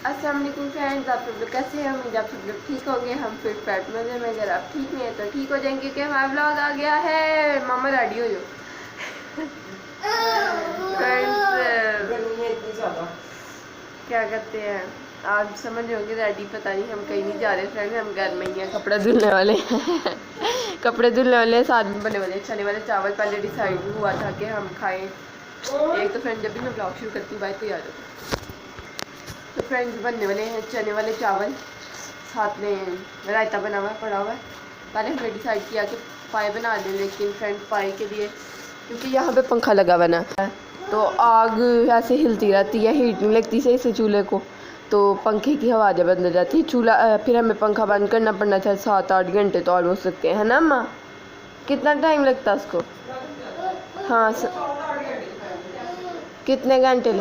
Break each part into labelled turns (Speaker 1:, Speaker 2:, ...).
Speaker 1: अस्सलाम वालेकुम फ्रेंड्स, आप सब लोग कैसे हैं? उम्मीद आप सब लोग ठीक होंगे। हम फिर फैट मजे में, अगर आप ठीक नहीं है तो ठीक हो जाएंगे क्योंकि हमारा व्लॉग आ गया है। मामा रेडी हो जाओ। फ्रेंड्स क्या करते हैं आज समझ होंगे रेडी, पता नहीं, हम कहीं नहीं जा रहे फ्रेंड्स, हम घर में ही हैं। कपड़े धुलने वाले हैं कपड़े धुलने वाले साथ में बने वाले चने वाले चावल पहले डिसाइड हुआ था कि हम खाएं। एक तो फ्रेंड जब भी मैं ब्लॉग शुरू करती हूँ बाइक को याद होता। तो फ्रेंड्स बनने वाले हैं चने वाले चावल, साथ में रायता बना हुआ पड़ा हुआ है। पहले हमने डिसाइड किया कि पाए बना लें, लेकिन फ्रेंड्स पाए के लिए क्योंकि यहाँ पे पंखा लगा बना है तो आग ऐसे हिलती रहती है, हीट नहीं लगती सही से चूल्हे को, तो पंखे की हवा जब बंद हो जाती है चूल्हा, फिर हमें पंखा बंद करना पड़ना था। 7-8 घंटे तो और हो सकते हैं ना अम्मा? कितना टाइम लगता है उसको? हाँ कितने घंटे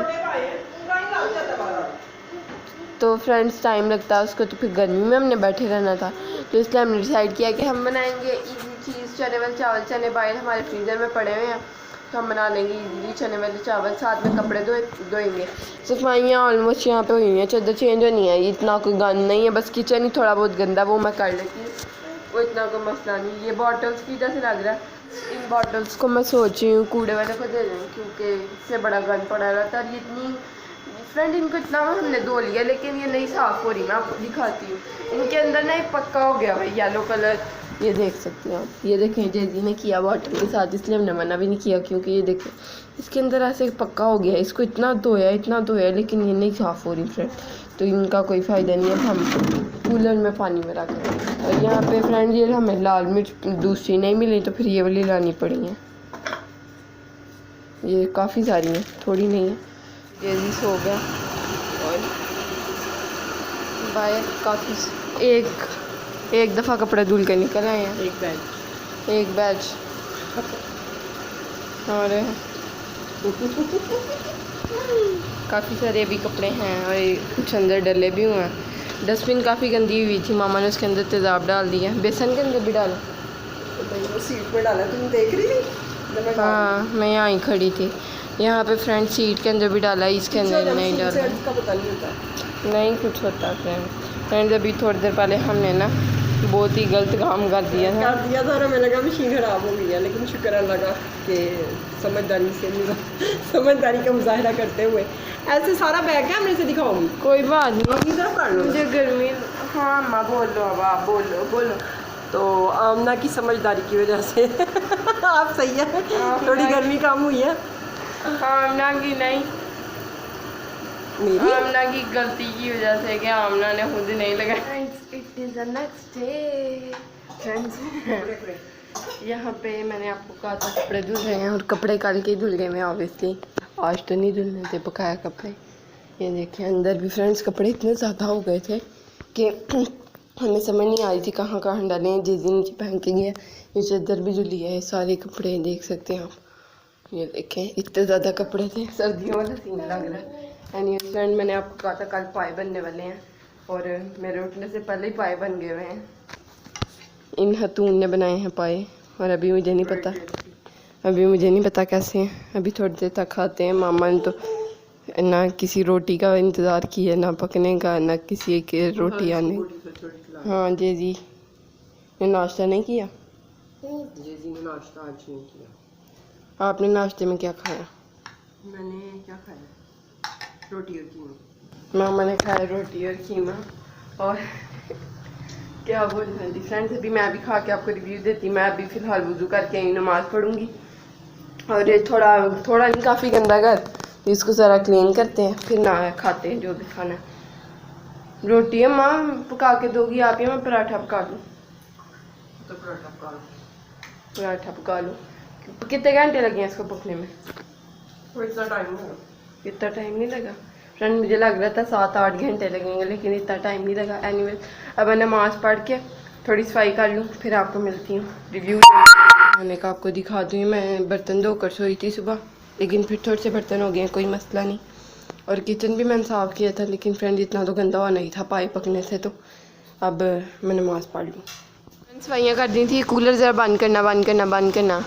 Speaker 1: तो फ्रेंड्स टाइम लगता है उसको, तो फिर गर्मी में हमने बैठे रहना था, तो इसलिए हमने डिसाइड किया कि हम बनाएंगे इजी चीज़ चने वाले चावल। चने बाहर हमारे फ्रीज़र में पड़े हुए हैं तो हम बना लेंगे इजीली चने वाले चावल, साथ में कपड़े धोएंगे। सफाइयाँ ऑलमोस्ट यहाँ पे हुई हैं, चादर चेंज होनी है, इतना कोई गंद नहीं है, बस किचन ही थोड़ा बहुत गंदा, वो मैं कर लेती हूँ, वो इतना कोई मसला नहीं। ये बॉटल्स की जैसे लग रहा है, इन बॉटल्स को मैं सोच रही हूँ कूड़े वाले को दे दूँ क्योंकि इससे बड़ा गंद पड़ा रहता है। ये इतनी फ्रेंड इनको इतना हमने धो लिया लेकिन ये नहीं साफ़ हो रही, मैं आपको दिखाती हूँ। इनके अंदर ना एक पक्का हो गया भाई येलो कलर, ये देख सकते हैं आप, ये देखें जेजी ने किया बॉटल के साथ, इसलिए हमने मना भी नहीं किया क्योंकि ये देखें इसके अंदर ऐसे पक्का हो गया। इसको इतना धोया लेकिन ये नहीं साफ़ हो रही फ्रेंड, तो इनका कोई फ़ायदा नहीं है। हम कूलर में पानी में रख दें। और यहाँ पे फ्रेंड ये हमें लाल मिर्च दूसरी नहीं मिली तो फिर ये वाली लानी पड़ी है, ये काफ़ी सारी हैं, थोड़ी नहीं है। जेजी सो गया और बाहर काफ़ी एक दफ़ा कपड़े धुल के निकल आए हैं, एक बैच और काफ़ी सारे अभी कपड़े हैं और कुछ अंदर डले भी हुए हैं। डस्टबिन काफ़ी गंदी हुई थी, मामा ने उसके अंदर तेज़ाब डाल दिया, बेसन के अंदर भी डाला,
Speaker 2: तो सीट पे डाला, तुम देख रही थी?
Speaker 1: हाँ मैं यहाँ ही खड़ी थी। यहाँ पे फ्रेंड सीट के अंदर भी डाला, इसके अंदर नहीं डाला,
Speaker 2: का पता नहीं होता,
Speaker 1: नहीं कुछ होता फ्रेंड। अभी थोड़ी देर पहले हमने ना बहुत ही गलत काम कर दिया था
Speaker 2: और हमें लगा मशीन ख़राब हो गई है, लेकिन शुक्र अल्लाह का कि समझदारी का मुजाहरा करते हुए ऐसे सारा बैग कैमरे से दिखाऊंगी।
Speaker 1: कोई बात नहीं,
Speaker 2: अपनी तरफ कर लो,
Speaker 1: मुझे गर्मी। हाँ अम्मा बोलो, अब आप बोलो।
Speaker 2: तो आमना की समझदारी की वजह से आप सही है, थोड़ी गर्मी कम हुई है।
Speaker 1: आमना की नहीं, आमना की गलती की वजह से कि आमना ने खुद नहीं लगाया। It is the next day friends. यहाँ पे मैंने आपको कहा था कपड़े धुल रहे हैं और कपड़े कल के धुल गए हैं ऑब्वियसली, आज तो नहीं धुलने थे बकाया कपड़े। ये देखिए अंदर भी फ्रेंड्स कपड़े इतने ज़्यादा हो गए थे कि हमें समझ नहीं आ रही थी कहाँ कहाँ डालें। जेजी नीचे पहन के गया, ये चादर भी धुली है, सारे कपड़े देख सकते हैं आप, ये देखें इतने ज़्यादा कपड़े थे, सर्दियों वाला सीन लग रहा है। एनी फ्रेंड मैंने आपको कहा था कल पाए बनने वाले हैं और मेरे उठने से पहले ही पाए बन गए हुए हैं। इन हतून ने बनाए हैं पाए और अभी मुझे नहीं पता कैसे हैं, अभी थोड़ी देर तक खाते हैं। मामा ने तो ना किसी रोटी का इंतज़ार किया, ना पकने का, ना किसी के रोटी आने। हाँ जेजी ने नाश्ता नहीं किया,
Speaker 2: जेजी ने नाश्ता आज नहीं किया।
Speaker 1: आपने नाश्ते में क्या खाया?
Speaker 2: मैंने क्या खाया? रोटी और कीमा।
Speaker 1: मामा ने खाया रोटी और कीमा और क्या बोलना थी फ्रेंड्स, अभी मैं भी खा के आपको रिव्यू देती। मैं अभी फ़िलहाल वुज़ू करके नमाज़ पढ़ूँगी और ये थोड़ा नहीं काफ़ी गंदा घर, इसको ज़रा क्लीन करते हैं फिर ना खाते हैं जो भी खाना है। रोटी है माँ पका के दोगी आप या मैं पराठा पका दूँ?
Speaker 2: तो
Speaker 1: पराठा पका लो। कितने घंटे लगे हैं इसको पकने में? इतना टाइम नहीं लगा फ्रेंड, मुझे लग रहा था 7-8 घंटे लगेंगे लेकिन इतना टाइम नहीं लगा। एनीवे अब मैं नमाज़ पढ़ के थोड़ी सफाई कर लूँ फिर आपको मिलती हूँ, रिव्यू मैंने कहा आपको दिखा दूँ। मैं बर्तन धोकर सोई थी सुबह, लेकिन फिर थोड़े से बर्तन हो गए हैं, कोई मसला नहीं। और किचन भी मैंने साफ़ किया था लेकिन फ्रेंड इतना तो गंदा हुआ नहीं था पाए पकने से, तो अब मैं नमाज़ पढ़ लूँ। सफाइयाँ कर दी थी, कूलर ज़रा बंद करना।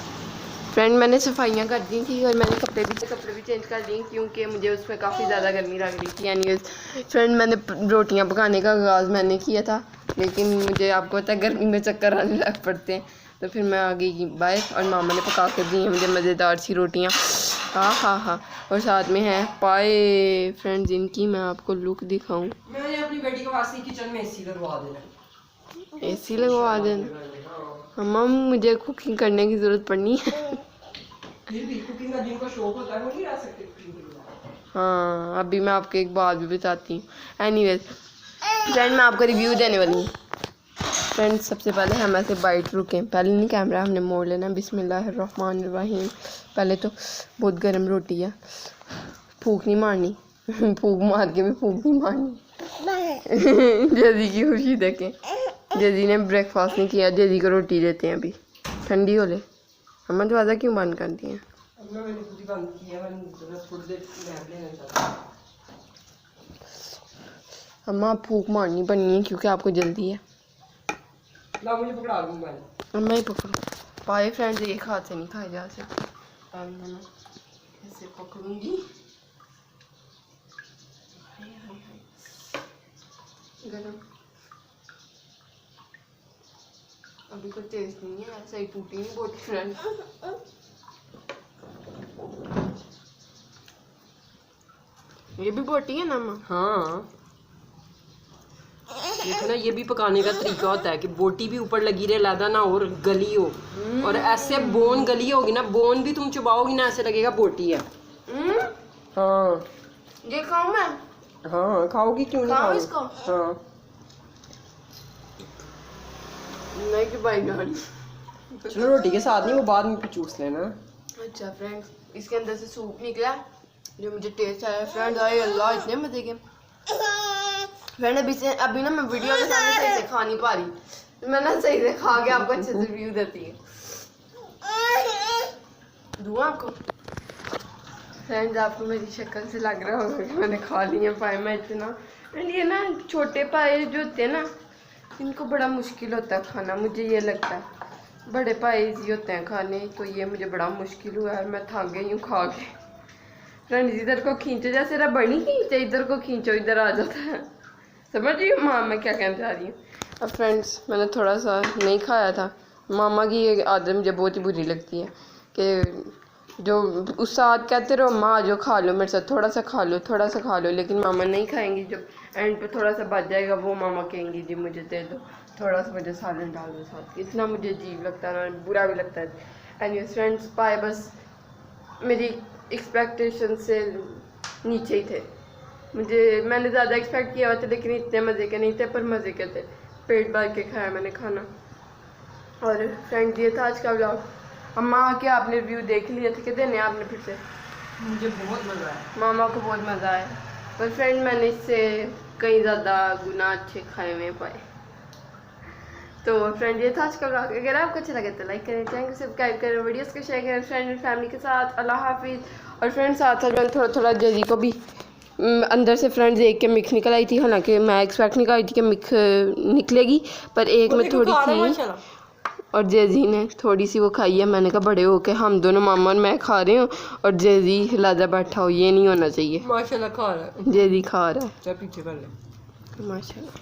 Speaker 1: फ्रेंड मैंने सफाइयाँ कर दी थी और मैंने कपड़े भी चेंज कर दिए क्योंकि मुझे उसमें काफ़ी ज़्यादा गर्मी लग रही थी। यानी फ्रेंड मैंने रोटियाँ पकाने का आगाज़ मैंने किया था, लेकिन मुझे आपको पता है गर्मी में चक्कर आने लग पड़ते हैं, तो फिर मैं आ गई बाहर और मामा ने पका कर दी हैं मुझे मज़ेदार सी रोटियाँ। हाँ और साथ में है पाए। फ्रेंड्स इनकी मैं आपको लुक दिखाऊँ।
Speaker 2: मैंने अपनी बेटी को वास्ते किचन में एसी लगवा देना।
Speaker 1: एसी लगवा देना। मम्मा मुझे कुकिंग करने की ज़रूरत पड़नी है।
Speaker 2: फिर भी कुकिंग का जिनको शौक होता है वो नहीं रह सकते कुकिंग के बिना।
Speaker 1: हाँ अभी मैं आपको एक बात भी बताती हूँ। एनीवेज फ्रेंड मैं आपको रिव्यू देने वाली हूँ। फ्रेंड्स सबसे पहले हम ऐसे बाइट रुके, पहले नहीं कैमरा हमने मोड़ लेना। बिस्मिल्लाहिर्रहमानिर्रहीम। पहले तो बहुत गर्म रोटी है, फूक नहीं मारनी। फूक मार के भी फूक नहीं मारनी। जैदी की खुशी देखें, जैदी ने ब्रेकफास्ट नहीं किया, जैदी को रोटी देते हैं अभी ठंडी हो ले। अम्मा दरवाज़ा क्यों बंद कर दिए?
Speaker 2: मैंने खुद ही बंद किया, मैंने थोड़ी देर नैप लेना चाहता।
Speaker 1: अम्मा फूक मारनी पड़नी है क्योंकि आपको जल्दी है।
Speaker 2: ला मुझे पकड़ा लूँ मैं।
Speaker 1: अम्मा ही पकड़ो। पाए फ्रेंड्स एक हाथ से नहीं खाए जा सकते, ऐसे पकड़ूंगी। गरम अभी तो टेस्ट नहीं है, ऐसा ही टूटी नहीं बोटी फ्रेंड। ये भी बोटी है ना अम्मा?
Speaker 2: हाँ देखो ना, ये भी पकाने का तरीका होता है कि बोटी भी ऊपर लगी रहे, लादा ना और गली हो। और ऐसे बोन गली होगी ना, बोन भी तुम चबाओगी ना ऐसे लगेगा बोटी है। हाँ
Speaker 1: ये खाऊं मैं?
Speaker 2: हाँ खाओगी, क्यों नहीं
Speaker 1: खाओ
Speaker 2: खाओगी?
Speaker 1: इसको?
Speaker 2: हाँ
Speaker 1: नहीं कि भाई जान।
Speaker 2: चलो रोटी के साथ नहीं, वो बाद में भी चूस लेना।
Speaker 1: अच्छा फ्रेंड्स इसके अंदर से सूप निकला जो मुझे टेस्ट आया। फ्रेंड्स आए अल्लाह इतने मजे के। फ्रेंड अभी ना मैं वीडियो के सामने सही से खा नहीं पा रही, मैं ना सही से खा के आपको अच्छे से रिव्यू देती है। दूँ आपको? फ्रेंड्स आपको मेरी शक्ल से लग रहा होगा कि मैंने खा लिया पाए। मैं इतना ये ना छोटे पाए जो होते हैं ना, इनको बड़ा मुश्किल होता है खाना, मुझे ये लगता है। बड़े पाए इजी होते हैं खाने, तो ये मुझे बड़ा मुश्किल हुआ है। मैं थक गई हूँ खा के। फ्रेंड्स इधर को खींचो, जैसे रबड़ नहीं खींचते, इधर को खींचो इधर आ जाता है। समझ रही हो माँ मैं क्या कहना चाह रही हूँ? अब फ्रेंड्स मैंने थोड़ा सा नहीं खाया था। मामा की ये आदत मुझे बहुत ही बुरी लगती है कि जो उस साथ कहते रहो माँ जो खा लो मेरे साथ, थोड़ा सा खा लो थोड़ा सा खा लो, लेकिन मामा नहीं खाएंगी। जब एंड पे थोड़ा सा बच जाएगा वो मामा कहेंगी जी मुझे दे दो थोड़ा सा, मुझे सालन डाल दो साथ। इतना मुझे अजीब लगता है ना, बुरा भी लगता है। एंड फ्रेंड्स पाए बस मेरी एक्सपेक्टेशन से नीचे ही थे। मैंने ज़्यादा एक्सपेक्ट किया हुआ था, लेकिन इतने मज़े के नहीं थे, पर मज़े के थे। पेट भर के खाया मैंने खाना। और फ्रेंड्स ये था आज का व्लॉग। अम्मा आके आपने रिव्यू देख लिया था, कितने नया आपने फिर से?
Speaker 2: मुझे बहुत मज़ा आया।
Speaker 1: मामा को बहुत मज़ा आया, पर फ्रेंड मैंने इससे कई ज़्यादा गुना अच्छे खाए हुए पाए। तो फ्रेंड ये था आज का व्लॉग। अगर आपको अच्छा लगे तो लाइक करें, चैनल को सब्सक्राइब करें, वीडियोस को शेयर करें फ्रेंड एंड फैमिली के साथ। अल्लाह हाफिज़। और फ्रेंड साथ साथ मैंने थोड़ा जैदी को भी अंदर से फ्रेंड देख के मिक्स निकल आई थी, हालांकि मैं एक्सपेक्ट नहीं कर रही थी कि मिक्स निकलेगी, पर एक में थोड़ी थी और जैजी ने थोड़ी सी वो खाई है। मैंने कहा बड़े हो के हम दोनों मामा और मैं खा रहे हो और जैजी हिलादा बैठा हो, ये नहीं होना चाहिए।
Speaker 2: माशाल्लाह खा रहा है,
Speaker 1: जैजी खा रहा है।
Speaker 2: पीछे कर ले
Speaker 1: माशाल्लाह।